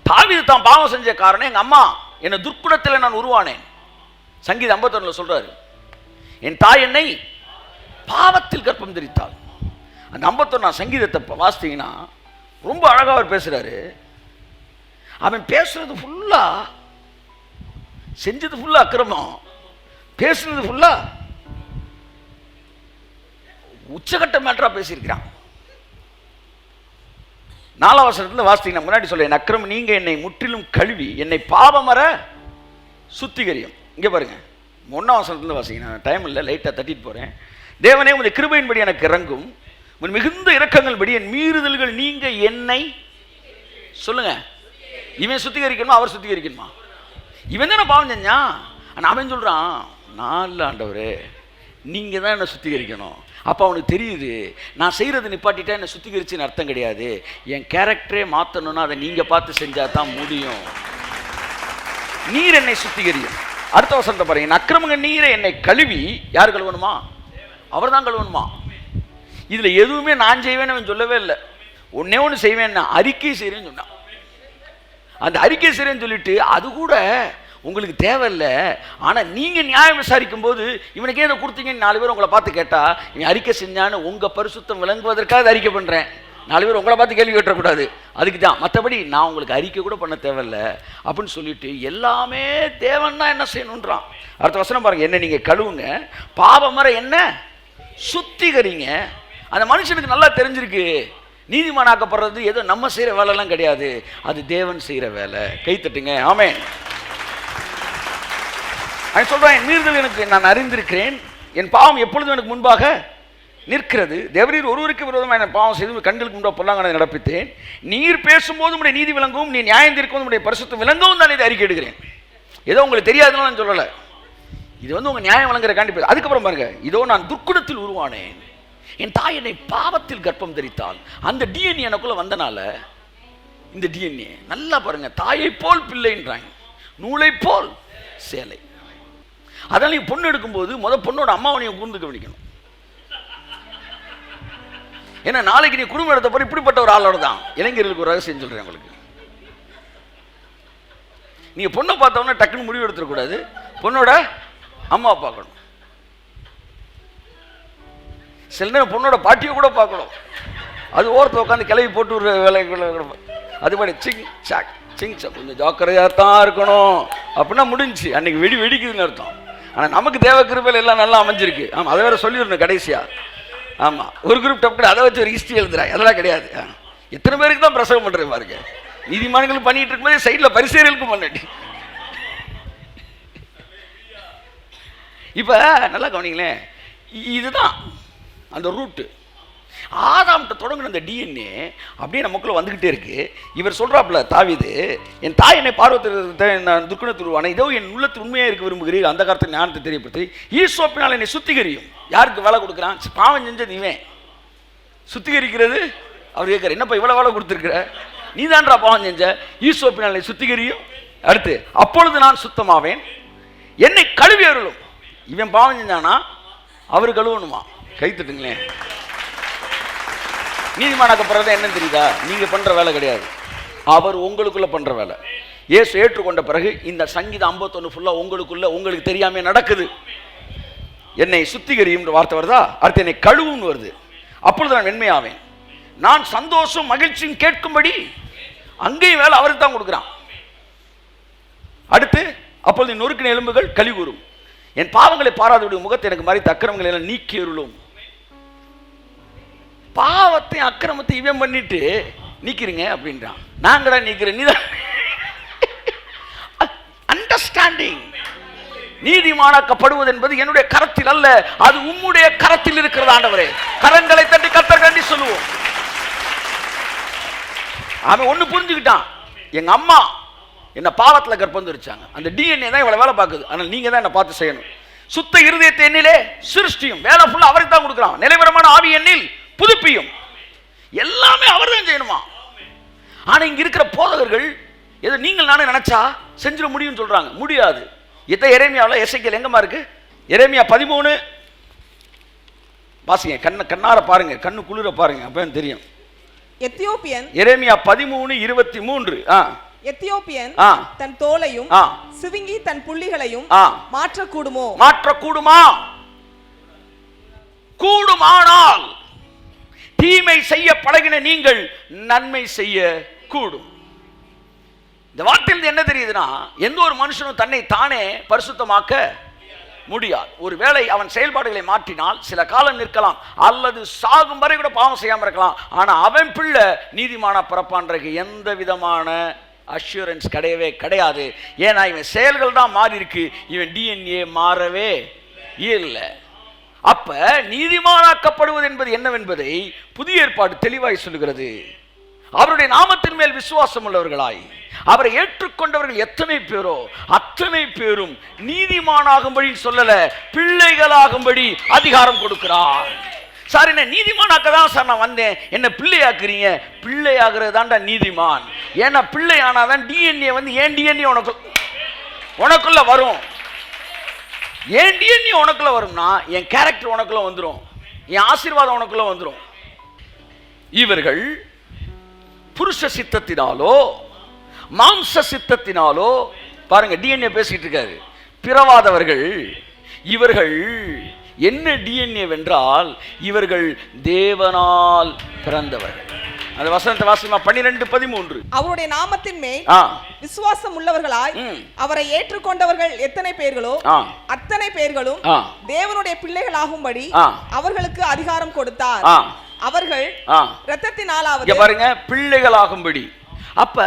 தாவீது தான் பாவம் செஞ்ச காரணம் எங்க அம்மா என்னை துர்க்குணத்தில் நான் உருவானேன். சங்கீதம் 51 சொல்றாரு, என் தாய் என்னை பாவத்தில் கர்ப்பம் தரித்தாள். அந்த 51 சங்கீதத்தை வாசித்தீங்கன்னா ரொம்ப அழகா அவர் பேசுறாரு. அவன் பேசுறது ஃபுல்லா, செஞ்சது ஃபுல்லா அக்கிரமம், பேசுறது ஃபுல்லா உச்சகட்ட மேட்டரா பேசியிருக்கிறான். 4ஆம் வசனத்துல வாசித்தீங்கன்னா முன்னாடி சொல்ல, என் அக்கிரமம் நீங்க என்னை முற்றிலும் கழுவி என்னை பாவமர சுத்திகரியும். இங்க பாருங்க 1ஆம் வசனத்துல வாசிங்க, டைம் இல்லை, லைட்டா தட்டிட்டு போறேன். தேவனே உமது கிருபையின்படி எனக்கு இறங்கும், உன் மிகுந்த இரக்கங்கள் படி என் மீறுதல்கள் நீங்க என்னை சொல்லுங்க. இவன் சுத்திகரிக்கணுமா அவர் சுத்திகரிக்கணுமா? இவன் தானே பாவம் செஞ்சான். ஆனால் அவன் சொல்றான், நான் இல்லை ஆண்டவரே, நீங்க தான் என்னை சுத்திகரிக்கணும். அப்போ அவனுக்கு தெரியுது, நான் செய்யறது நிப்பாட்டிட்டா என்னை சுத்திகரிச்சுன்னு அர்த்தம் கிடையாது. என் கேரக்டரே மாற்றணும்னா அதை நீங்க பார்த்து செஞ்சா தான் முடியும். நீர் என்னை சுத்திகரியும். அடுத்த வசனத்தை பாருங்க, அக்கிரமங்க நீரை என்னை கழுவி, யார் கழுவணுமா? அவர் தான் கழுவணுமா? இதுல எதுவுமே நான் செய்வேன்னு அவன் சொல்லவே இல்லை. ஒன்னே ஒன்று செய்வேன், அறிக்கை செய்றேன்னு சொன்னான். அந்த அறிக்கை செய்றேன்னு சொல்லிட்டு அது கூட உங்களுக்கு தேவையில்லை. ஆனால் நீங்கள் நியாயம் விசாரிக்கும் போது இவனுக்கே இதை கொடுத்தீங்கன்னு 4 பேர் உங்களை பார்த்து கேட்டா, இவன் அறிக்கை செஞ்சான்னு உங்கள் பரிசுத்தம் விளங்குவதற்காக அறிக்கை பண்ணுறேன். 4 பேர் உங்களை பார்த்து கேள்வி கேட்டக்கூடாது, அதுக்கு தான். மற்றபடி நான் உங்களுக்கு அறிக்கை கூட பண்ண தேவையில்லை அப்படின்னு சொல்லிட்டு எல்லாமே தேவன்னா என்ன செய்யணுன்றான். அடுத்த வசனம் பாருங்க, என்ன நீங்கள் கழுவுங்க, பாவமர என்ன சுத்திகரிங்க. அந்த மனுஷனுக்கு நல்லா தெரிஞ்சிருக்கு, நீதிமானாக்கப்படுறது ஏதோ நம்ம செய்கிற வேலைலாம் கிடையாது, அது தேவன் செய்கிற வேலை. கை தட்டுங்க, ஆமென். அவன் சொல்றான், என் மீறுதல் எனக்கு நான் அறிந்திருக்கிறேன், என் பாவம் எப்பொழுதும் எனக்கு முன்பாக நிற்கிறது. தேவரீர் ஒருவருக்கு விரோதமாக என் பாவம் செய்து கண்களுக்கு முன்பாக பொல்லாங்கனை நடப்பித்தேன். நீர் பேசும்போது உடைய நீதி விளங்கவும், நீ நியாயம் தீர்க்கவும் உடைய பரிசுத்தம் விளங்கவும் தான் இதை அறிக்கை எடுக்கிறேன். ஏதோ உங்களுக்கு தெரியாதுன்னு நான் சொல்லலை, இது உங்க நியாயம் வழங்குற காண்டி. அதுக்கப்புறம் பாருங்க, இதோ நான் துர்க்குணத்தில் உருவானேன், என் தாய் என்னை பாவத்தில் கர்ப்பம் தரித்தாள். அந்த டிஎன்ஏ எனக்குள்ள வந்தனால, இந்த டிஎன்ஏ நல்லா பாருங்க, தாயை போல் பிள்ளைன்றாங்க, நூலை போல் சேலை. அதனால நீ பொண்ணு எடுக்கும்போது பொண்ணோட அம்மாவை நீங்க கூர்ந்து கவனிக்கணும். ஏன்னா நாளைக்கு நீ குடும்பம் எடுத்த போற இப்படிப்பட்ட ஒரு ஆளோட தான். இளைஞர்களுக்கு ஒரு ரகசியம் சொல்றேன் உங்களுக்கு, நீங்க பொண்ணை பார்த்தவொன்னே டக்குன்னு முடிவு எடுத்துடக்கூடாது, பொண்ணோட அம்மாவை பார்க்கணும். சில நேரம் பொண்ணோட பாட்டியை கூட பார்க்கணும். அது ஓரத்தை உட்காந்து கிளவி போட்டு ஒரு வேலை, அது மாதிரி சிங் சாக் சிங் சாக் கொஞ்சம் ஜாக்கிரதையாக தான் இருக்கணும் அப்படின்னா முடிஞ்சு, அன்னைக்கு வெடிக்குதுன்னு அர்த்தம். ஆனால் நமக்கு தேவ கிருபையில் எல்லாம் நல்லா அமைஞ்சிருக்கு. ஆமாம், அதை வேற சொல்லிடணும் கடைசியா. ஆமாம், ஒரு குரூப் டப்பு அதை வச்சு ஒரு ஹிஸ்ட்ரி எழுதுறாங்க, அதெல்லாம் கிடையாது. எத்தனை பேருக்கு தான் பிரசவம் பண்ணுறேன் பாருங்க. நீதிமான்களும் பண்ணிட்டு இருக்கும்போது சைடில் பரிசேரியலுக்கும் பண்ணி. இப்போ நல்லா கவனிங்களேன், இதுதான் அந்த ரூட்டு. ஆதாம்கிட்ட தொடங்கின அந்த டிஎன்ஏ அப்படியே நமக்குள்ள வந்துகிட்டே இருக்கு. இவர் சொல்றாப்புல தாவீது, என் தாய் என்னை பார்வத்தில் துர்க்குணத்தில் உருவானேன், இதோ என் உள்ளத்தில் உண்மையாக இருக்க விரும்புகிறீர்கள், அந்த காலத்தில் ஞானத்தை தெரியப்படுத்தி ஈசோப்பினால் என்னை சுத்திகரியும். யாருக்கு வேலை கொடுக்குறான்? பாவம் செஞ்சது இவன். சுத்திகரிக்கிறது அவர் கேட்குற, என்னப்பா இவ்வளோ வேலை கொடுத்துருக்குற, நீ தான்றா பாவம் செஞ்ச, ஈசோப்பினால் என்னை சுத்திகரியும். அடுத்து, அப்பொழுது நான் சுத்தமாவேன், என்னை கழுவி அருளும். இவன் பாவம் செஞ்சானா அவர் கழுவணுமா? கை தட்டுங்களேன். நீதிமானாக்கப்படுறது என்னன்னு தெரியுதா? நீங்க பண்ற வேலை கிடையாது, அவர் உங்களுக்குள்ள பண்ற வேலை. இயேசு ஏற்றுக்கொண்ட பிறகு இந்த சங்கீதம் 51 ஃபுல்லா உங்களுக்குள்ள உங்களுக்கு தெரியாம நடக்குது. என்னை சுத்திகரியும் வார்த்தை வருதா? அடுத்து என்னை கழுவுன்னு வருது. அப்பொழுது நான் வெண்மையாவேன், நான் சந்தோஷம் மகிழ்ச்சியும் கேட்கும்படி அங்கேயும் வேலை அவருக்கு தான் கொடுக்குறான். அடுத்து, அப்பொழுது நொறுக்கின எலும்புகள் களி கூறும், என் பாவங்களை பாராதபடி முகத்தை எனக்கு மறைத்த அக்கிரமங்களை எல்லாம் நீக்கி அருளும். பாவத்தை அக்கிரமத்தை இவன் பண்ணிட்டு நீக்கிறீங்க அப்படின்றான். நாங்கடா நீக்கிறேன், நீதான் அண்டர்ஸ்டாண்டிங். நீதிமானாக்கப்படுவது என்பது என்னுடைய கரத்தில் அல்ல, அது உம்முடைய கரத்தில் இருக்கிறது ஆண்டவரே. கரங்களை தட்டி கர்த்தர் கண்டி சொல்லுவோம். அவன் ஒண்ணு புரிஞ்சுக்கிட்டான், எங்க அம்மா என்ன பாவத்தில் கர்ப்பம் தரிச்சாங்க, அந்த டிஎன்ஏ தான் இவ்வளவு வேலை பார்க்குது, ஆனால் நீங்க தான் என்ன பார்த்து செய்யணும். சுத்த இருதயத்தை என்னிலே சிருஷ்டியும், வேலை ஃபுல்லா அவருக்கு தான் கொடுக்குறான். நிலைவரமான ஆவி என்னில் புதுப்பியும், எல்லாமே அவர் தான் செய்யணுமா. ஆனா இங்க இருக்கிற போதகர்கள் ஏதோ நீங்கள் நானே நினைச்சா செஞ்சிட முடியும்னு சொல்றாங்க. முடியாது. எரேமியாவில் எசேக்கியேல் எங்கம்மா இருக்கு? எரேமியா 13 வாசிங்க, கண்ணார பாருங்க, கண்ணு குளிர பாருங்க, அப்ப தெரியும். எத்தியோப்பியன், எரேமியா 13:23. எத்தியோப்பியன் தன் தோலையும் சிவிங்கி தன் புள்ளிகளையும் மாற்றக்கூடுமோ? மாற்றக்கூடுமா? கூடுமானால் தீமை செய்ய பழகின நீங்கள் நன்மை செய்ய கூடும். இந்த வார்த்தையில் என்ன தெரியுதுன்னா, எந்த ஒரு மனுஷனும் தன்னை தானே பரிசுத்தமாக்க முடியாது. ஒருவேளை அவன் செயல்பாடுகளை மாற்றினால் சில காலம் நிற்கலாம், அல்லது சாகும் வரை கூட பாவம் செய்யாம இருக்கலாம். ஆனா அவன் பிள்ளை நீதிமான பிறப்பான்றதுக்கு எந்த விதமான அஷூரன்ஸ் கிடையவே கிடையாது. ஏன்னா இவன் செயல்கள் தான் மாறி இருக்கு, இவன் டிஎன்ஏ மாறவே இல்லை. அப்ப நீதிமானாக்கப்படுவது என்பது என்னவென்பதை புதிய ஏற்பாடு தெளிவாய் சொல்லுகிறது. அவருடைய நாமத்தின் மேல் விசுவாசம் உள்ளவர்களாய் அவரை ஏற்றுக்கொண்டவர்கள் எத்தனை பேரோ அத்தனை பேரும் நீதிமானாகும்படி சொல்லல, பிள்ளைகளாகும்படி அதிகாரம் கொடுக்கிறார். சார் என்ன நீதிமானாக்க தான் சார் நான் வந்தேன், என்ன பிள்ளையாக்குறீங்க? பிள்ளையாகிறது தான்டா நீதிமான். ஏன்னா பிள்ளை ஆனாதான் டிஎன்ஏ வந்து ஏன் டிஎன்ஏ உனக்குள்ள வரும். ஏன் டிஎன்ஏ உனக்குள்ள வரும்னா என் கேரக்டர் உனக்குள்ள வந்துடும், என் ஆசீர்வாதம் உனக்குள்ள வந்துடும். இவர்கள் புருஷ சித்தத்தினாலோ மாம்ச சித்தத்தினாலோ, பாருங்க டிஎன்ஏ பேசிட்டு இருக்காரு, பிறவாதவர்கள். இவர்கள் என்ன டிஎன்ஏ வென்றால் இவர்கள் தேவனால் பிறந்தவர்கள். அந்த வசனத்தை வாசிமா 12:13. அவருடைய நாமத்தின் மேல் விசுவாசம் உள்ளவர்களாய் அவரை ஏற்றுக்கொண்டவர்கள் எத்தனை பேர்களோ அத்தனை பேர்களும் தேவனுடைய பிள்ளைகளாகும்படி அவர்களுக்கு அதிகாரம் கொடுத்தார். அவர்கள் இரத்தத்தினாலாவது, பாருங்க, பிள்ளைகளாகும்படி. அப்ப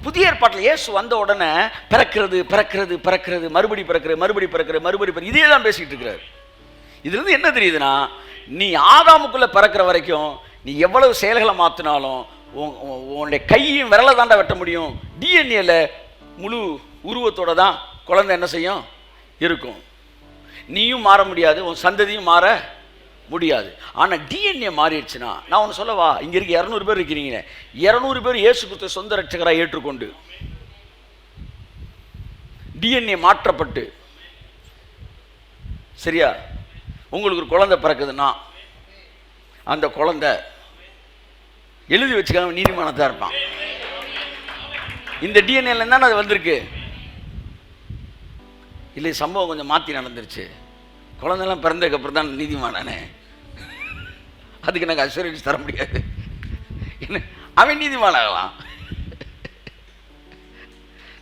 புதிய ஏற்பாட்டில் இயேசு வந்த உடனே பிறக்கிறது பிறக்கிறது பிறக்கிறது மறுபடி பிறக்கிறது மறுபடி பிறக்கிறது மறுபடி பிறகு இதே தான் பேசிட்டு இருக்கிறார். இதுல இருந்து என்ன தெரியுதுன்னா, நீ ஆதாமுக்குள்ள பிறக்கிற வரைக்கும் நீ எவ்வளவு செயல்களை மாத்தினாலும் உன்னுடைய கையும் விரலை தாண்டா வெட்ட முடியும். டிஎன்ஏல முழு உருவத்தோட தான் குழந்தை என்ன செய்யும் இருக்கும். நீயும் மாற முடியாது, உன் சந்ததியும் மாற முடியாது. ஆனால் டிஎன்ஏ மாறிடுச்சுன்னா, நான் ஒன்று சொல்லவா, இங்கே இருக்க 200 பேர் இருக்கிறீங்க, 200 பேர் இயேசு கிறிஸ்துவை சொந்த ரட்சகராக ஏற்றுக்கொண்டு டிஎன்ஏ மாற்றப்பட்டு, சரியா, உங்களுக்கு ஒரு குழந்தை பிறக்குதுன்னா அந்த குழந்தை எழுதி வச்சுக்காம நீதிமானத்தான் இருப்பான். இந்த டிஎன்ஏல தானே அது வந்திருக்கு. இல்லை, சம்பவம் கொஞ்சம் மாற்றி நடந்துருச்சு, குழந்தைலாம் பிறந்ததுக்கப்புறம் தான் நீதிமானானே, அதுக்கு நாங்கள் அஷூரன்ஸ் தர முடியாது. என்ன அவன் நீதிமானாகலாம்.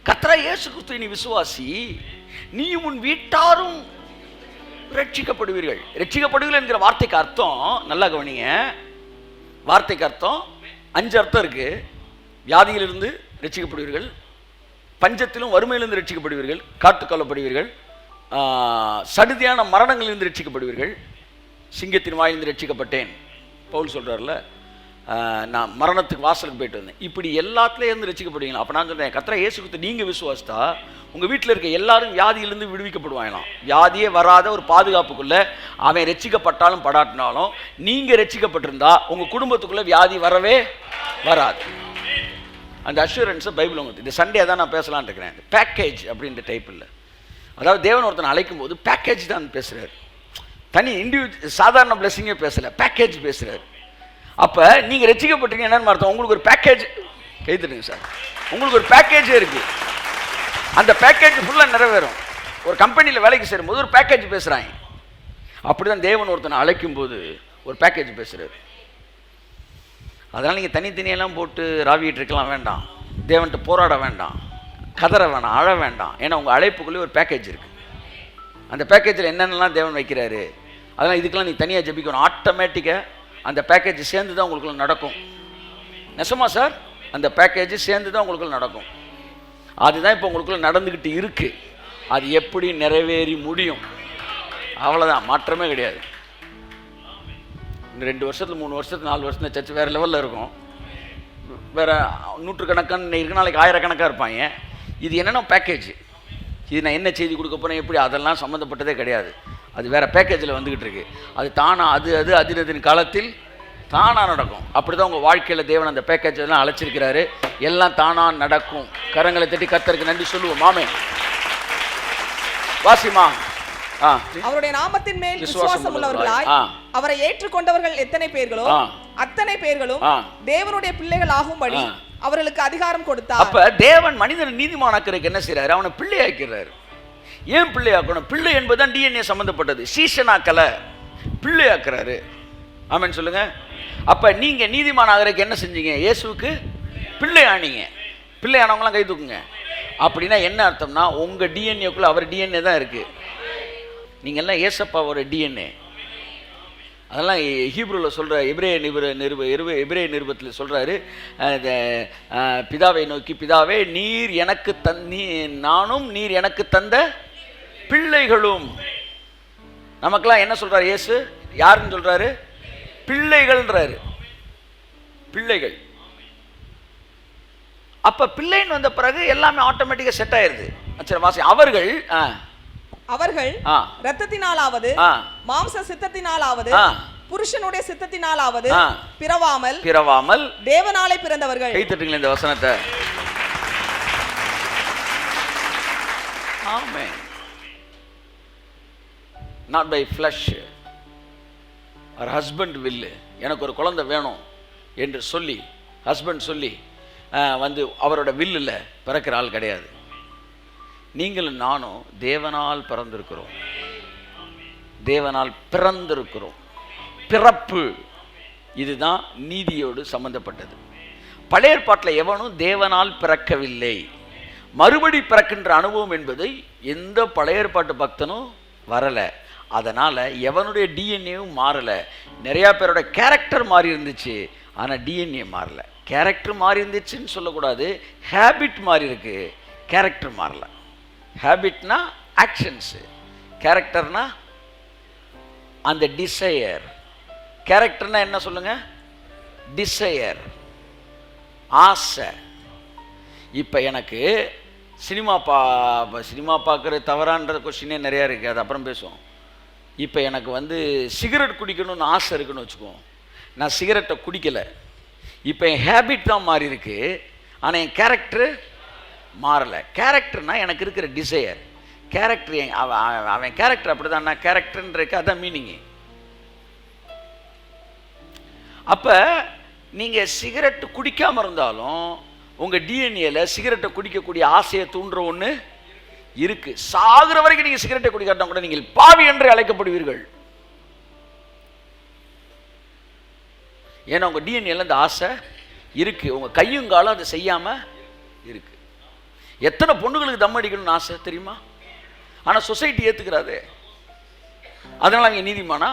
கர்த்தராகிய இயேசு கிறிஸ்துவை நீ விசுவாசி, நீயும் உன் வீட்டாரும் ரட்சிக்கப்படுவீர்கள். ரட்சிக்கப்படுவீர்கள் என்கிற வார்த்தைக்கு அர்த்தம் நல்லா கவனிங்க. வார்த்தைக்கு அர்த்தம் 5 அர்த்தம் இருக்கு. வியாதியிலிருந்து ரட்சிக்கப்படுவீர்கள், பஞ்சத்திலும் வறுமையிலிருந்து ரட்சிக்கப்படுவீர்கள், காட்டுக்கொள்ளப்படுவீர்கள், சடுதியான மரணங்களிலிருந்து ரட்சிக்கப்படுவீர்கள், சிங்கத்தின் வாயிலிருந்து ரட்சிக்கப்பட்டேன் பவுல் சொல்றாருல, நான் மரணத்துக்கு வாசலுக்கு போயிட்டு வந்தேன், இப்படி எல்லாத்துலேயும் இருந்து ரட்சிக்கப்படுவீங்களா? அப்போ நான் சொல்றேன், கர்த்தராகிய இயேசு கிறிஸ்து நீங்கள் விசுவாசித்தா உங்கள் வீட்டில் இருக்க எல்லாரும் வியாதியிலிருந்து விடுவிக்கப்படுவாங்களாம். வியாதியே வராத ஒரு பாதுகாப்புக்குள்ள அவன் ரட்சிக்கப்பட்டாலும் படாட்டினாலும் நீங்கள் ரட்சிக்கப்பட்டிருந்தா உங்கள் குடும்பத்துக்குள்ளே வியாதி வரவே வராது. அந்த அஷூரன்ஸை பைபிள் உங்களுக்கு இந்த சண்டே தான் நான் பேசலான்னு இருக்கிறேன். பேக்கேஜ் அப்படின்ற டைப் இல்லை. அதாவது தேவன் ஒருத்தனை அழைக்கும் போது பேக்கேஜ் தான் பேசுகிறார், தனி சாதாரண பிளெஸிங்கே பேசலை, பேக்கேஜ் பேசுகிறார். அப்போ நீங்கள் ரட்சிக்கப்பட்டீங்க என்னன்னு அர்த்தம்? உங்களுக்கு ஒரு பேக்கேஜ் கைத்துடுங்க சார், உங்களுக்கு ஒரு பேக்கேஜே இருக்குது. அந்த பேக்கேஜ் ஃபுல்லாக நிறைவேறும். ஒரு கம்பெனியில் வேலைக்கு சேரும்போது ஒரு பேக்கேஜ் பேசுகிறாங்க. அப்படி தான் தேவன் ஒருத்தனை அழைக்கும் போது ஒரு பேக்கேஜ் பேசுகிறார். அதனால் நீங்கள் தனித்தனியெல்லாம் போட்டு ராவிட்டு இருக்கலாம் வேண்டாம், தேவன்கிட்ட போராட வேண்டாம், கதற வேண்டாம், அழ வேண்டாம். ஏன்னா உங்கள் அழைப்புக்குள்ளே ஒரு பேக்கேஜ் இருக்குது. அந்த பேக்கேஜில் என்னென்னலாம் தேவன் வைக்கிறாரு, அதெல்லாம் இதுக்கெல்லாம் நீங்கள் தனியாக ஜெபிக்கணும். ஆட்டோமேட்டிக்காக அந்த பேக்கேஜ் சேர்ந்து தான் உங்களுக்குள்ள நடக்கும். நெசமா சார்? அந்த பேக்கேஜ் சேர்ந்து தான் உங்களுக்குள்ள நடக்கும். அதுதான் இப்போ உங்களுக்குள்ள நடந்துக்கிட்டு இருக்கு. அது எப்படி நிறைவேறி முடியும்? அவ்வளோதான், மாற்றமே கிடையாது. இந்த 2 வருஷத்துல 3 வருஷத்துல 4 வருஷத்துல சர்ச் வேறு லெவலில் இருக்கும். வேறு நூற்றுக்கணக்கான இருக்கு, நாளைக்கு ஆயிரக்கணக்காக இருப்பாங்க. இது என்னென்னா பேக்கேஜ். இது நான் என்ன செய்தி கொடுக்க போகிறேன் எப்படி அதெல்லாம் சம்மந்தப்பட்டதே கிடையாது. அது வேறு பேக்கேஜில் வந்துக்கிட்டு இருக்கு. அது தானாக அதினதின் காலத்தில் தானாக நடக்கும். அப்படி தான் உங்கள் வாழ்க்கையில் தேவன் அந்த பேக்கேஜ் எல்லாம் அழைச்சிருக்கிறாரு. எல்லாம் தானாக நடக்கும். கரங்களை தட்டி கர்த்தருக்கு நன்றி சொல்லுவோம். மாமே வாசிமா. அவருடைய நாமத்தின் மேல் விசுவாசம் உள்ளவர்களாய் அவரை ஏற்றுக்கொண்டவர்கள் எத்தனை பேர்களோ அத்தனை பேர்களும் தேவனுடைய பிள்ளைகள் ஆகும்படி அவர்களுக்கு அதிகாரம் கொடுத்தார். அப்ப தேவன் மனிதனை நீதிமானாக்குறதுக்கு என்ன செய்றாரு? அவனை பிள்ளையாக்கிறாரு. ஏன் பிள்ளையாக்கணும்? பிள்ளை என்பதுதான் டிஎன்ஏ சம்பந்தப்பட்டது. சீசனாக்கல, பிள்ளையாக்குறாரு. ஆமென் சொல்லுங்க. அப்ப நீங்க நீதிமான் ஆகிறதுக்கு என்ன செஞ்சீங்க? இயேசுவுக்கு பிள்ளை ஆனீங்க. பிள்ளை ஆனவங்களாம் கை தூக்குங்க. அப்படின்னா என்ன அர்த்தம்னா, உங்க டிஎன்ஏக்குள்ள அவர் டிஎன்ஏ தான் இருக்கு. நீங்க எல்லாம் ஏசப்பாவோட டிஎன்ஏ. அதெல்லாம் ஹீப்ரூவில் சொல்கிற எபிரேய நிருபத்தில் சொல்கிறாரு, பிதாவை நோக்கி, பிதாவே நீர் எனக்கு நானும் நீர் எனக்கு தந்த பிள்ளைகளும். நமக்கெல்லாம் என்ன சொல்கிறார் இயேசு? யாருன்னு சொல்கிறாரு? பிள்ளைகள்ன்றாரு. பிள்ளைகள். அப்போ பிள்ளைன்னு வந்த பிறகு எல்லாமே ஆட்டோமேட்டிக்காக செட் ஆயிடுது. சரி வாசி. அவர்கள் இரத்தத்தினாலாவது மாம்ச சித்தத்தினாலாவது புருஷனுடைய சித்தத்தினாலாவது பிறவாமல் தேவனாலே பிறந்தவர்கள். கை தட்டுங்களேன் இந்த வசனத்தை. ஆமென். Not by flesh. அவர் ஹஸ்பண்ட் வில்லு, எனக்கு ஒரு குழந்தை வேணும் என்று சொல்லி ஹஸ்பண்ட் சொல்லி வந்து அவரோட வில்லில் பிறக்கிற ஆள் கிடையாது. நீங்களும் நானும் தேவனால் பிறந்திருக்கிறோம். தேவனால் பிறந்திருக்கிறோம். பிறப்பு இதுதான் நீதியோடு சம்பந்தப்பட்டது. பழைய ஏற்பாட்டில் எவனும் தேவனால் பிறக்கவில்லை. மறுபடி பிறக்கின்ற அனுபவம் என்பதை எந்த பழைய ஏற்பாட்டு பக்தனும் வரலை. அதனால் எவனுடைய டிஎன்ஏவும் மாறலை. நிறையா பேரோட கேரக்டர் மாறி இருந்துச்சு, ஆனால் டிஎன்ஏ மாறலை. கேரக்டர் மாறி இருந்துச்சுன்னு சொல்லக்கூடாது, ஹேபிட் மாறி இருக்கு, கேரக்டர் மாறல. ஹேபிட்னா ஆக்ஷன்ஸு, கேரக்டர்னா அந்த டிசையர். கேரக்டர்னா என்ன சொல்லுங்க? டிசையர், ஆசை. இப்போ எனக்கு சினிமா பார்க்குறது தவறான்ற கொஸ்டினே நிறையா இருக்குது, அது அப்புறம் பேசுவோம். இப்போ எனக்கு வந்து சிகரெட் குடிக்கணும்னு ஆசை இருக்குன்னு வச்சுக்குவோம். நான் சிகரெட்டை குடிக்கலை. இப்போ என் ஹேபிட் தான் மாறி இருக்கு, ஆனால் என் கேரக்டரு மாறலை. கேரக்டர்னா எனக்கு இருக்கிற டிசையர். கேரக்டர் அவன் கேரக்டர் அப்படி தான். நான் கேரக்டர்ன்றக்கு அதான் மீனிங்கு. அப்போ நீங்கள் சிகரெட்டு குடிக்காமல் இருந்தாலும் உங்கள் டிஎன்ஏல சிகரெட்டை குடிக்கக்கூடிய ஆசையை தூண்டுற ஒன்று இருக்குது. சாகுற வரைக்கும் நீங்கள் சிகரெட்டை குடிக்காட்டா கூட நீங்கள் பாவி என்று அழைக்கப்படுவீர்கள். ஏன்னா உங்கள் டிஎன்ஏல இந்த ஆசை இருக்குது. உங்கள் கையும் காலம் அதை செய்யாமல் இருக்குது. எத்தனை பொண்ணுகளுக்கு தம் அடிக்கணும்னு ஆசை தெரியுமா? ஆனால் சொசைட்டி ஏற்றுக்கிறாது. அதனால் அவங்க நீதிமானா?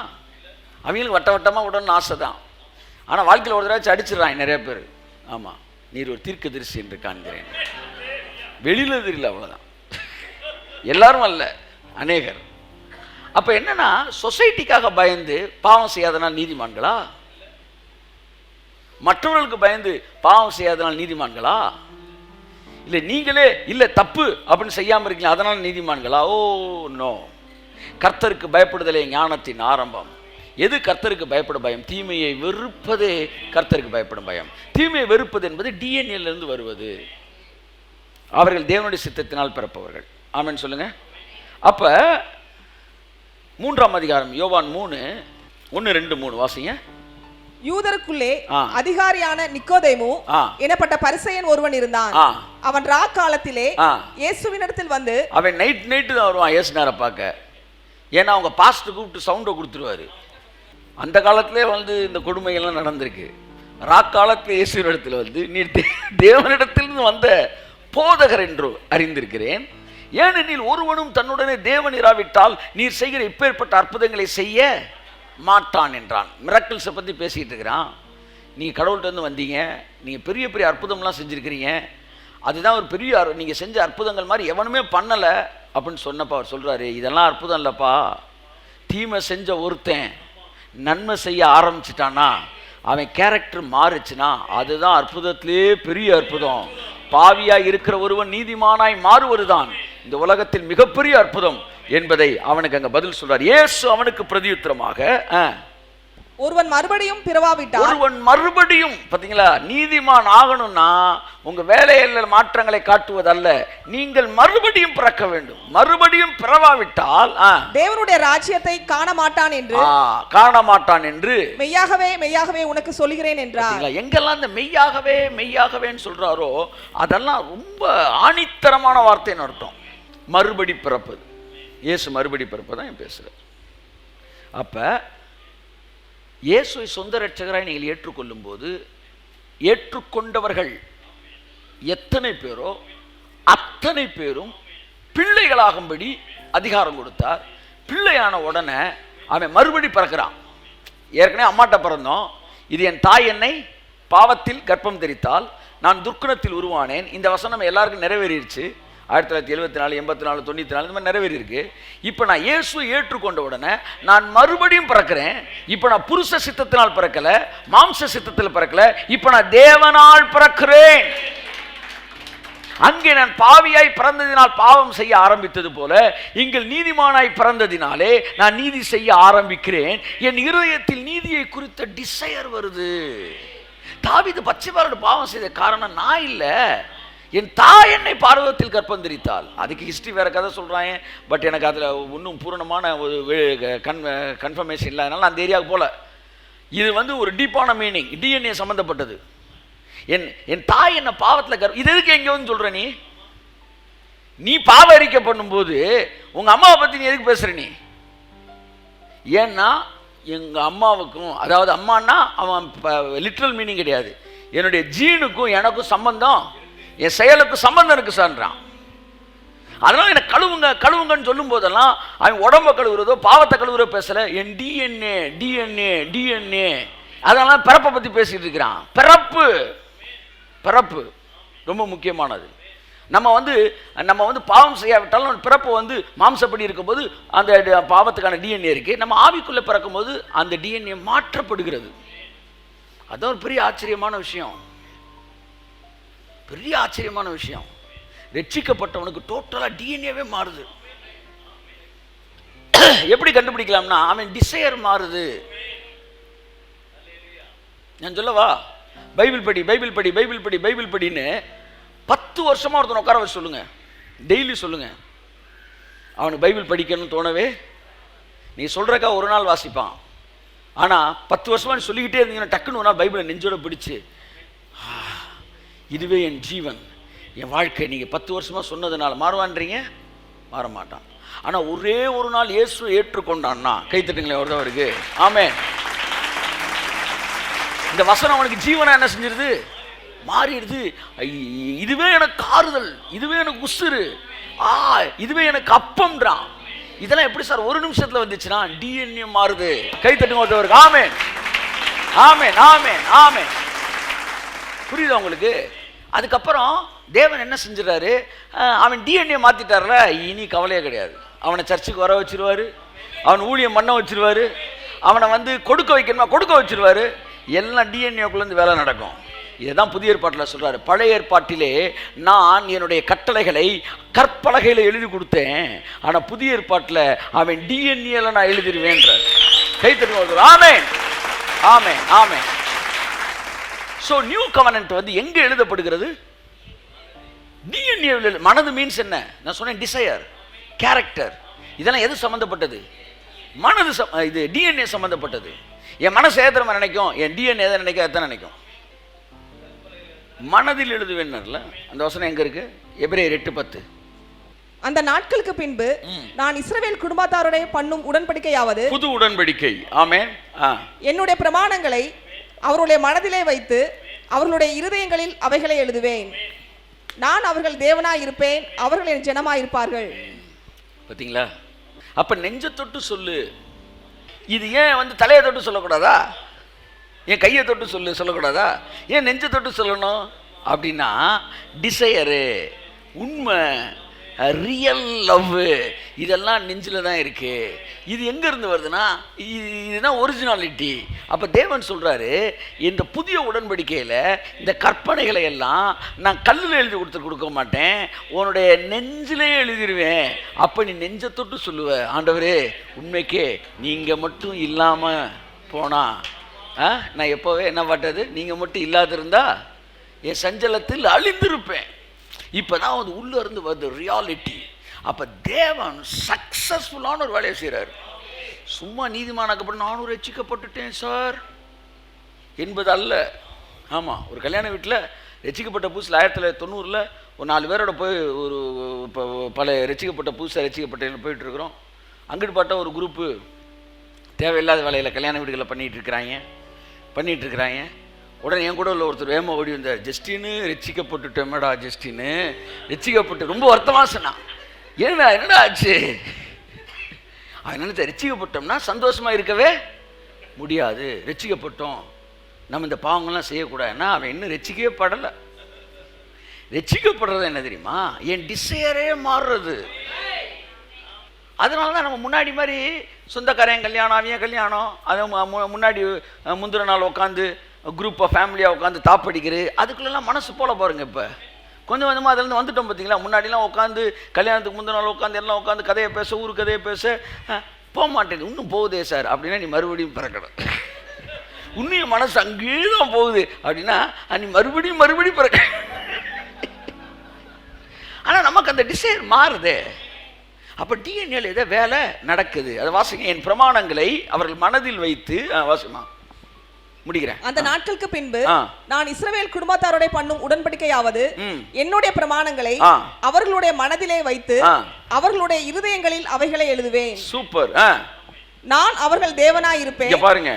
அவங்களுக்கு வட்டமாக விடணும்னு ஆசை தான். ஆனால் வாழ்க்கையில் ஒரு தடவை அடிச்சிடறாங்க நிறைய பேர். ஆமாம், நீர் ஒரு தீர்க்கதரிசி என்று காண்கிறேன். வெளியில் தெரியல, அவ்வளோதான். எல்லாரும் அல்ல, அநேகர். அப்போ என்னன்னா, சொசைட்டிக்காக பயந்து பாவம் செய்யாதனால் நீதிமான்களா? மற்றவர்களுக்கு பயந்து பாவம் செய்யாதனால் நீதிமான்களா? இல்லை நீங்களே இல்லை தப்பு அப்படின்னு செய்யாமல் இருக்கீங்க அதனால் நீதிமான்களா? Oh no. கர்த்தருக்கு பயப்படுதலே ஞானத்தின் ஆரம்பம். எது கர்த்தருக்கு பயப்பட பயம்? தீமையை வெறுப்பதே கர்த்தருக்கு பயப்படும் பயம். தீமையை வெறுப்பது என்பது டிஎன்ஏலிருந்து வருவது. அவர்கள் தேவனுடைய சித்தத்தினால் பிறப்பவர்கள். ஆமென் சொல்லுங்க. அப்ப 3ஆம் அதிகாரம் யோவான் 3:1-2-3 வாசிங்க. யூதருக்குள்ளே அதிகாரியான நிக்கோதேமு எனப்பட்ட பரிசேயன் ஒருவன் இருந்தான். அவன் ராக்காலத்திலே இயேசுவினிடத்தில் வந்து, அவன் நைட்டு தான் வருவான் இயேசு நேரம் பார்க்க. ஏன்னா அவங்க பாஸ்டர் கூப்பிட்டு சவுண்டை கொடுத்துருவாரு. அந்த காலத்திலே வந்து இந்த கொடுமைகள்லாம் நடந்திருக்கு. ராக்காலத்தில் இயேசுவினிடத்தில் வந்து, நீர் தேவனிடத்திலிருந்து வந்த போதகர் என்று அறிந்திருக்கிறேன். ஏனெனில் ஒருவனும் தன்னுடனே தேவன் இராவிட்டால் நீர் செய்கிற இப்பேற்பட்ட அற்புதங்களை செய்ய மாட்டான் என்றான். மிராக்கிள்ஸை பற்றி பேசிகிட்டு இருக்கிறான். நீங்கள் கடவுள்கிட்ட வந்தீங்க, நீங்கள் பெரிய பெரிய அற்புதம்லாம் செஞ்சுருக்கிறீங்க, அதுதான் ஒரு பெரிய நீங்கள் செஞ்ச அற்புதங்கள் மாதிரி எவனுமே பண்ணலை அப்படின்னு சொன்னப்பா அவர் சொல்கிறாரு, இதெல்லாம் அற்புதம் இல்லைப்பா. தீமை செஞ்ச ஒருத்தன் நன்மை செய்ய ஆரம்பிச்சிட்டானா, அவன் கேரக்டர் மாறுச்சுன்னா அதுதான் அற்புதத்திலே பெரிய அற்புதம். பாவியாய் இருக்கிற ஒருவன் நீதிமானாய் மாறுவதுதான் இந்த உலகத்தில் மிகப்பெரிய அற்புதம் என்பதை அவனுக்கு அங்கே பதில் சொல்றார். இயேசு அவனுக்கு பிரதியுத்தரமாக, ஒருவன் மறுபடியும் பிறவாவிட்டால், ஒருவன் மறுபடியும், பாத்தீங்களா, நீதிமான் ஆகணும்னா உங்க வேலையில் மாற்றங்களை காட்டுவதல்ல, நீங்கள் மறுபடியும் பிறக்க வேண்டும். மறுபடியும் பிறவாவிட்டால் தேவனுடைய ராஜ்யத்தை காண மாட்டான் என்று மெய்யாகவே மெய்யாகவே உனக்கு சொல்கிறேன் என்றார். எங்கெல்லாம் இந்த மெய்யாகவே மெய்யாகவேன்னு சொல்றாரோ அதெல்லாம் ரொம்ப ஆணித்தரமான வார்த்தைன்னு அர்த்தம். மறுபடி பிறப்பது, இயேசு மறுபடி பிறப்பதான் பேசுறார். அப்ப இயேசுவை சொந்த இரட்சகராய் நீங்கள் ஏற்றுக்கொள்ளும் போது, ஏற்றுக்கொண்டவர்கள் எத்தனை பேரோ அத்தனை பேரும் பிள்ளைகளாகும்படி அதிகாரம் கொடுத்தார். பிள்ளையான உடனே அவன் மறுபடி பிறக்கிறான். ஏற்கனவே அம்மாட்ட பிறந்தோம், இது என் தாய் என்னை பாவத்தில் கர்ப்பம் தரித்தால் நான் துர்க்குணத்தில் உருவானேன். இந்த வசனம் எல்லாருக்கும் நிறைவேறிடுச்சு. 1974, 84, 94 இந்த மாதிரி நிறைவேறி இருக்கு. இப்போ நான் இயேசுவை ஏற்றுக்கொண்ட உடனே நான் மறுபடியும் பிறக்கிறேன். இப்போ நான் புருஷ சித்தத்தினால் பிறக்கல, மாம்ச சித்தத்தில் பிறக்கல, இப்போ நான் தேவனால் பிறக்கிறேன். அங்கே நான் பாவியாய் பிறந்ததினால் பாவம் செய்ய ஆரம்பித்தது போல இங்கே நீதிமானாய் பிறந்ததினாலே நான் நீதி செய்ய ஆரம்பிக்கிறேன். என் இருதயத்தில் நீதியை குறித்த டிசையர் வருது. தாவீது பச்சைபாரோடு பாவம் செய்த காரணம் நான் இல்லை, என் தாய் என்னை பார்வத்தில் கர்ப்பம் தரித்தாள். அதுக்கு ஹிஸ்ட்ரி வேற கதை சொல்றாங்க. பட் எனக்கு அதில் இன்னும் பூரணமான ஒரு கன்ஃபர்மேஷன் இல்லை, அதனால அந்த ஏரியாவுக்கு போல. இது ஒரு டீப்பான மீனிங், டிஎன்ஏ சம்மந்தப்பட்டது. என் தாய் என்ன பாவத்தில் இது எதுக்கு எங்கே வந்து சொல்ற? நீ பாவ அறிக்கை பண்ணும்போது உங்க அம்மாவை பத்தி நீ எதுக்கு பேசுற? நீ ஏன்னா எங்க அம்மாவுக்கும், அதாவது அம்மானா அவன் லிட்ரல் மீனிங் கிடையாது, என்னுடைய ஜீனுக்கும் எனக்கும் சம்பந்தம், என் செயலுக்கு சம்பந்தம் இருக்கு சார்ன்றான். அதனால என்ன கழுவுங்கன்னு சொல்லும் போதெல்லாம் அவன் உடம்ப கழுவுறதோ பாவத்தை கழுவுறதோ பேசல, என் டிஎன்ஏ டிஎன்ஏ டிஎன்ஏ அதெல்லாம் பிறப்பை பத்தி பேசிட்டு இருக்கிறான். பிறப்பு ரொம்ப முக்கியமானது. நம்ம பாவம் செய்யாவிட்டாலும் பிறப்பு மாம்சப்படி இருக்கும்போது அந்த பாவத்துக்கான டிஎன்ஏ இருக்கு. நம்ம ஆவிக்குள்ள பிறக்கும் போது அந்த டிஎன்ஏ மாற்றப்படுகிறது. அதான் ஒரு பெரிய ஆச்சரியமான விஷயம். ரட்சிக்கப்பட்டவனுக்கு டோட்டலா டிஎன்ஏவே மாறுது. எப்படி கண்டுபிடிக்கலாம்னா அவன் டிசையர் மாறுது. நான் சொல்லவா, பைபிள் படின்னு 10 வருஷமா ஒருத்தன் உட்கார வச்சு சொல்லுங்க, டெய்லி சொல்லுங்க. அவனுக்கு பைபிள் படிக்கணும்னு தோணவே, நீ சொல்றக்கா ஒரு நாள் வாசிப்பான். ஆனா 10 வருஷமா நீ சொல்லிக்கிட்டே இருந்தீங்கன்னா டக்குன்னு ஒரு நாள் பைபிளை நெஞ்சோட பிடிச்சு, இதுவே என் ஜீவன், என் வாழ்க்கை, நீங்க 10 வருஷமா சொன்னதுனால மாறுவான்றீங்க, மாற மாட்டான். ஆனா ஒரே ஒரு நாள் இயேசு ஏற்றுக்கொண்டான்னா, கை தட்டுங்களேன் ஒருத்தவருக்கு. ஆமென். இந்த வசனம் அவனுக்கு ஜீவனா என்ன செஞ்சிருது? மாறிடுது. இதுவே எனக்கு ஆறுதல், இதுவே எனக்கு உசுறு, இதுவே எனக்கு அப்பம்ன்றான். இதெல்லாம் எப்படி சார் ஒரு நிமிஷத்துல வந்துச்சுன்னா? டிஎன்ஏ மாறுது. கை தட்டுங்க ஒருத்தவருக்கு. ஆமென் ஆமென் ஆமென் ஆமென். புரியுதா உங்களுக்கு? அதுக்கப்புறம் தேவன் என்ன செஞ்சிடறாரு? அவன் டிஎன்ஏ மாத்திட்டார்ல, இனி கவலையே கிடையாது. அவனை சர்ச்சுக்கு வர வச்சிருவாரு, அவன் ஊழியம் பண்ண வச்சிருவாரு, அவனை கொடுக்க வைக்கணுமா கொடுக்க வச்சிருவாரு. எல்லாம் டிஎன்ஏக்குள்ளேருந்து வேலை நடக்கும். இதுதான் புதிய ஏற்பாட்டில் சொல்றாரு. பழைய ஏற்பாட்டிலே நான் என்னுடைய கட்டளைகளை கற்பலகையில் எழுதி கொடுத்தேன், ஆனா புதிய ஏற்பாட்டில் அவன் டிஎன்ஏல நான் எழுதிடுவேன்ற. கை தட்டுங்க. ஆமென் ஆமென் ஆமென். சோ நியூ கவனன்ட் எங்க எழுதப்படுகிறது? டிஎன்ஏ. மனது மீன்ஸ் என்ன? நான் சொன்னேன் டிசையர், கேரக்டர். இதெல்லாம் எது சம்பந்தப்பட்டது? மனது. இது டிஎன்ஏ சம்பந்தப்பட்டது. என் மனசு ஏதமா நினைக்கும், என் டிஎன்ஏ எதை நினைக்க எத்தனை நினைக்கும். மனதில் எழுதுவேன்ல அந்த வசனம் எங்க இருக்கு? எபிரேயர் 8:10. அந்த நாட்களுக்கு பின்பு நான் இஸ்ரவேல் குடும்பத்தாருடைய பண்ணும் உடன்படிக்கையாவது, புது உடன்படிக்கை, ஆமென், என்னுடைய பிரமாணங்களை அவருடைய மனதிலே வைத்து அவர்களுடைய இருதயங்களில் அவைகளை எழுதுவேன். நான் அவர்கள் தேவனாய் இருப்பேன், அவர்கள் என் ஜனமாய் இருப்பார்கள். பாத்தீங்களா? அப்ப நெஞ்ச தொட்டு சொல்லு. இது ஏன் தலையை தொட்டு சொல்லக்கூடாதா? ஏன் கையை தொட்டு சொல்லக்கூடாதா? ஏன் நெஞ்ச தொட்டு சொல்லணும் அப்படின்னா, டிசையரு, உண்மை, ரியல் லவ், இதெல்லாம் நெஞ்சில் தான் இருக்கு. இது எங்க இருந்து வருதுன்னா, இதுதான் ஒரிஜினாலிட்டி. அப்ப தேவன் சொல்றாரு, இந்த புதிய உடன்படிக்கையில இந்த கற்பனைகளை எல்லாம் நான் கல்லில் எழுதி கொடுக்க மாட்டேன், உன்னுடைய நெஞ்சிலே எழுதிடுவேன். அப்ப நீ நெஞ்ச தொட்டு சொல்லுவ, ஆண்டவரே உண்மைக்கே நீங்க மட்டும் இல்லாம போனா நான் எப்போவே என்ன பட்டது, நீங்கள் மட்டும் இல்லாதிருந்தா என் சஞ்சலத்தில் அழிந்திருப்பேன். இப்போ தான் அது உள்ளே இருந்து வருது ரியாலிட்டி. அப்போ தேவன் சக்ஸஸ்ஃபுல்லான ஒரு வேலையை செய்கிறார். சும்மா நீதிமானாக்கப்பட்டு நானும் ரட்சிக்கப்பட்டுட்டேன் சார் என்பது அல்ல. ஆமாம், ஒரு கல்யாண வீட்டில் ரட்சிக்கப்பட்ட புதுசில் 1990 ஒரு 4 பேரோட போய் ஒரு இப்போ பல ரட்சிக்கப்பட்ட புதுசாக ரட்சிக்கப்பட்ட போயிட்டுருக்குறோம். அங்கிட்டு பார்த்தா ஒரு குரூப்பு தேவையில்லாத வேலையில் கல்யாண வீடுகளை பண்ணிகிட்ருக்குறாங்க. உடனே என் கூட உள்ள ஒருத்தர் வேமா ஓடி வந்தார், ஜஸ்டின்னு ரட்சிக்கப்பட்டுட்டோமேடா, ஜஸ்டின்னு ரட்சிக்கப்பட்டு ரொம்ப வருத்தமாக சொன்னான். என்னடா ஆச்சு? அவன் நினைச்ச ரட்சிக்கப்பட்டோம்னா சந்தோஷமாக இருக்கவே முடியாது, ரட்சிக்கப்பட்டோம் நம்ம இந்த பாவங்கள்லாம் செய்யக்கூடாதுன்னா அவன் இன்னும் ரட்சிக்கவே படலை. ரட்சிக்கப்படுறது என்ன தெரியுமா? என் டிசையரே மாறுறது. அதனால தான் நம்ம முன்னாடி மாதிரி சொந்தக்காரன் கல்யாணம், அவங்க கல்யாணம், அதை முன்னாடி முந்தின நாள் உட்காந்து குரூப்பாக ஃபேமிலியாக உட்காந்து தாப்படிக்கிறது, அதுக்குள்ளெல்லாம் மனசு போல பாருங்க. இப்போ கொஞ்சம் கொஞ்சமாக அதிலேருந்து வந்துட்டோம் பார்த்தீங்களா? முன்னாடிலாம் உட்காந்து கல்யாணத்துக்கு முந்தின நாள் உட்காந்து எல்லாம் உட்காந்து கதையை பேச, ஊர் கதையை பேச, போக மாட்டேங்குது, இன்னும் போகுதே சார் அப்படின்னா நீ மறுபடியும் பிறக்கணும். இன்னும் மனசு அங்கேயே தான் போகுது அப்படின்னா நீ மறுபடியும் பிறக்க. ஆனால் நமக்கு அந்த டிசைர் மாறுது. அப்போ டிஎன்ஏல ஏதோ வேலை நடக்குது. அதை வாசிங்க. என் பிரமாணங்களை அவர்கள் மனதில் வைத்து வாசிமா முடிக்கிறேன். அந்த நாட்களுக்கு பின்பு நான் இஸ்ரவேல் குடும்பத்தாரோட பண்ணும் உடன்படிக்கையாவது என்னுடைய பிரமாணங்களை அவர்களுடைய மனதிலே வைத்து அவர்களுடைய இருதயங்களில் அவைகளை எழுதுவேன். சூப்பர். நான் அவர்கள் தேவனாய் இருப்பேன். பாருங்க,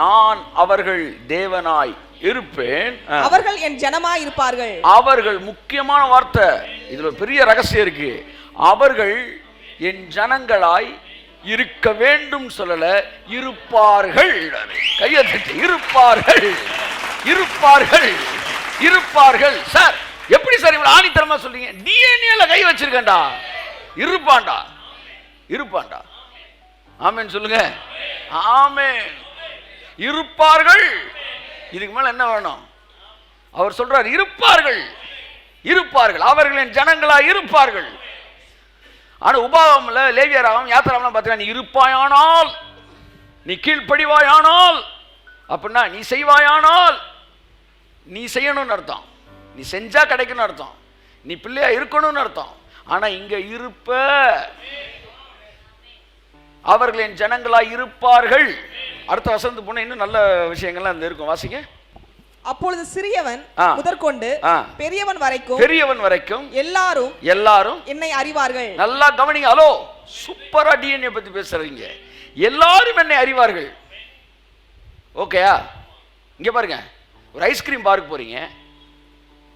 நான் அவர்கள் தேவனாய் இருப்பேன், அவர்கள் என் ஜனமாய் இருப்பார்கள். அவர்கள் முக்கியமான வார்த்தை, இதுல பெரிய ரகசியம் இருக்கு. அவர்கள் என் ஜனங்களாய் இருக்க வேண்டும் சொல்லல, இருப்பார்கள். கையை தட்டி இருப்பார்கள். சார் எப்படி சார் இவ்வளவு ஆணித்தரமா சொல்றீங்க? டிஎன்ஏல கை வச்சிருக்கேன்டா, இருப்பான்டா. ஆமென் சொல்லுங்க. ஆமென். இருப்பார்கள். இதுக்கு மேல என்ன வேணும்? அவர் சொல்றார் இருப்பார்கள். அவர்கள் என் ஜனங்களாய் இருப்பார்கள். ஆனா உபாகமல, லேவியராகமம், யாத்திராகமம் பார்த்தீங்கன்னா, நீ இருப்பாயானால், நீ கீழ்ப்படிவாயானால் அப்படின்னா நீ செய்வாயானால், நீ செய்யணும்னு அர்த்தம், நீ செஞ்சா கிடைக்கணும்னு அர்த்தம், நீ பிள்ளையா இருக்கணும்னு அர்த்தம். ஆனா இங்க இருப்ப, அவர்கள் என் ஜனங்களாய் இருப்பார்கள். அடுத்த வசனத்துக்கு போனா இன்னும் நல்ல விஷயங்கள்லாம் அந்த இருக்கும். வாசிங்க. அப்பொழுது சிறியவன் முதற்கொண்டு பெரியவன் வரைக்கும் எல்லாரும் என்னை அறிவார்கள். நல்லா கவனிங்க. ஹலோ, சூப்பரா டிஎன்ஏ பத்தி பேசுறீங்க. எல்லாரும் என்னை அறிவார்கள். ஓகேயா? இங்க பாருங்க, ஒரு ஐஸ்கிரீம் பார்க்க போறீங்க.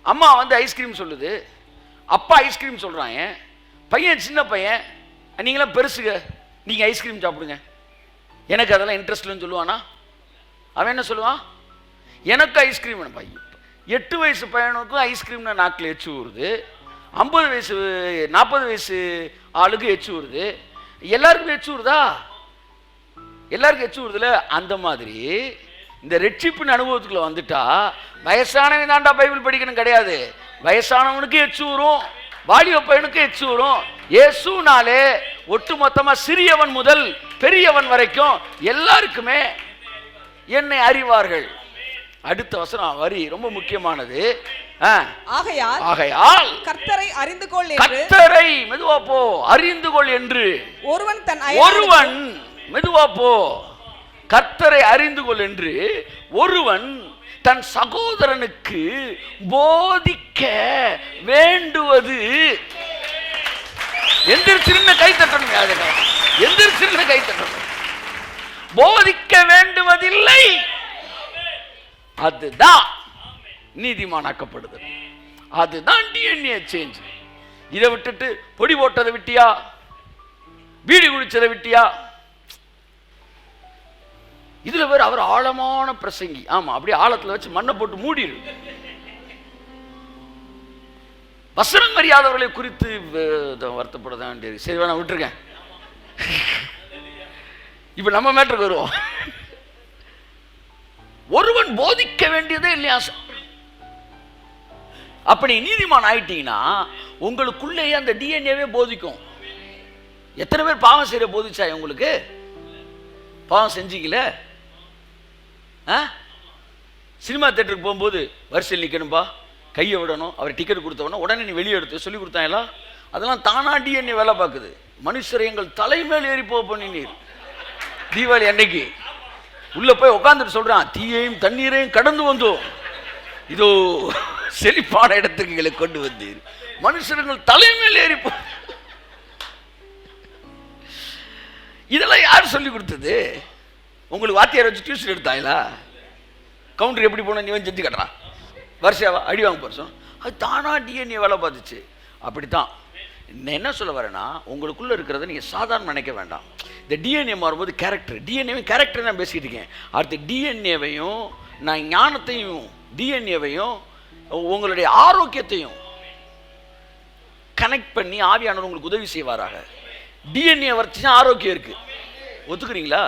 அம்மா வந்து ஐஸ்கிரீம் சொல்லுது, அப்பா ஐஸ்கிரீம் சொல்றாங்க, பையன் சின்ன பையன், நீங்களாம் பெருசுங்க, நீங்க ஐஸ்கிரீம் சாப்பிடுங்க, எனக்கு அதெல்லாம் இன்ட்ரெஸ்ட் இல்லைன்னு சொல்லுவானா? அவன் என்ன சொல்லுவான்? எனக்கு ஐஸ்கிரீம் வேணும். 8 வயசு பையனுக்கும் ஐஸ்கிரீம்னா நாக்கில் எச்சு ஊறுது, 50 வயசு 40 வயசு ஆளுக்கு எச்சு ஊறுது. எல்லாருக்கும் எச்சு ஊறுதா? எல்லாருக்கும் எச்சு ஊறுதுல. அந்த மாதிரி இந்த ரட்சிப்பின் அனுபவத்துக்குள்ள வந்துட்டா வயசானவன் தாண்டா பைபிள் படிக்கணும் கிடையாது. வயசானவனுக்கு எச்சு ஊறும், வாலிப பையனுக்கு எச்சு ஊறும். இயேசுனாலே ஒட்டுமொத்தமா சிறியவன் முதல் பெரியவன் வரைக்கும் எல்லாருக்குமே என்னை அறிவார்கள். அடுத்த வசனம் வரி ரொம்ப முக்கியமானது. ஆகையால் கர்த்தரை அறிந்து கொள் என்று, கர்த்தரை மெதுவா போ, அறிந்து கொள் என்று ஒருவன் மெதுவா போ, கர்த்தரை அறிந்து கொள் என்று ஒருவன் தன் சகோதரனுக்கு போதிக்க வேண்டுவது. எந்திரிச்சிருந்த கை தட்டணும், எந்திரிச்சிருந்த கை தட்டணும். போதிக்க வேண்டுவதில்லை, அதுதான் நீதிமானாக்கப்படுது, அதுதான் டிஎன்ஏ சேஞ்ச். இதை விட்டுட்டு பொடி போட்டதை விட்டியா, பீடி குடிச்சதை விட்டியா? இதுல வேற அவர் ஆழமான பிரசங்கி. ஆமா, அப்படியே ஆழத்துல வச்சு மண்ணை போட்டு மூடிடு. வசனம் அறியாதவர்களை குறித்து வருத்தப்படதான் வேண்டியது. சரி, வேணா விட்டுருக்கேன். இப்ப நம்ம மேட்டருக்கு வருவோம். ஒருவன் போதிக்க வேண்டியதே இல்லையா? அப்படி நீதிமான் ஆயிட்டீங்கன்னா உங்களுக்குள்ளேயே அந்த டிஎன்ஏவே போதிக்கும். எத்தனை பேர் பாவம் செய்ய போதிச்சா? உங்களுக்கு பாவம் செஞ்சீங்களே, சினிமா தேட்டருக்கு போகும்போது வரிசையில் நிற்கணும்பா, கையை விடணும், அவர் டிக்கெட் கொடுத்தவொடனே உடனே நீ வெளியே எடுத்து சொல்லி கொடுத்தாங்களா? அதெல்லாம் தானா டிஎன்ஏ வேலை பார்க்குது. மனுஷரை எங்கள் தலைமேல் ஏறி போக பண்ணினீர். தீபாவளி அன்னைக்கு உள்ள போய் உட்காந்துட்டு சொல்றான், தீயையும் தண்ணீரையும் கடந்து வந்தோம், இதோ செழிப்பான இடத்துக்கு எங்களை கொண்டு வந்தீர். மனுஷர்கள் தலைமேல் ஏறி போ. இதெல்லாம் யார் சொல்லி கொடுத்தது? உங்களுக்கு வாத்தியார் வச்சு டியூஷன் எடுத்தாங்களா? கவுண்டர் எப்படி போன நீ வந்து செஞ்சு கட்டுறான், வரிசையாவா அடி வாங்க போறோம். அது தானா டிஎன்ஏ வேலை பார்த்துச்சு. அப்படித்தான் நான் என்ன சொல்ல வரேன்னா, உங்களுக்குள்ள இருக்கிறத நீங்க சாதாரண நினைக்க வேண்டாம். இந்த டிஎன்ஏ மாறும்போது கேரக்டர், டிஎன்ஏவையும் கேரக்டர் தான் பேசிக்கிட்டு இருக்கேன். அடுத்து டிஎன்ஏவையும் நான் ஞானத்தையும் டிஎன்ஏவையும் உங்களுடைய ஆரோக்கியத்தையும் கனெக்ட் பண்ணி ஆவியானவர் உங்களுக்கு உதவி செய்வாராக. டிஎன்ஏ வரைச்சுன்னா ஆரோக்கியம் இருக்கு, ஒத்துக்கிறீங்களா?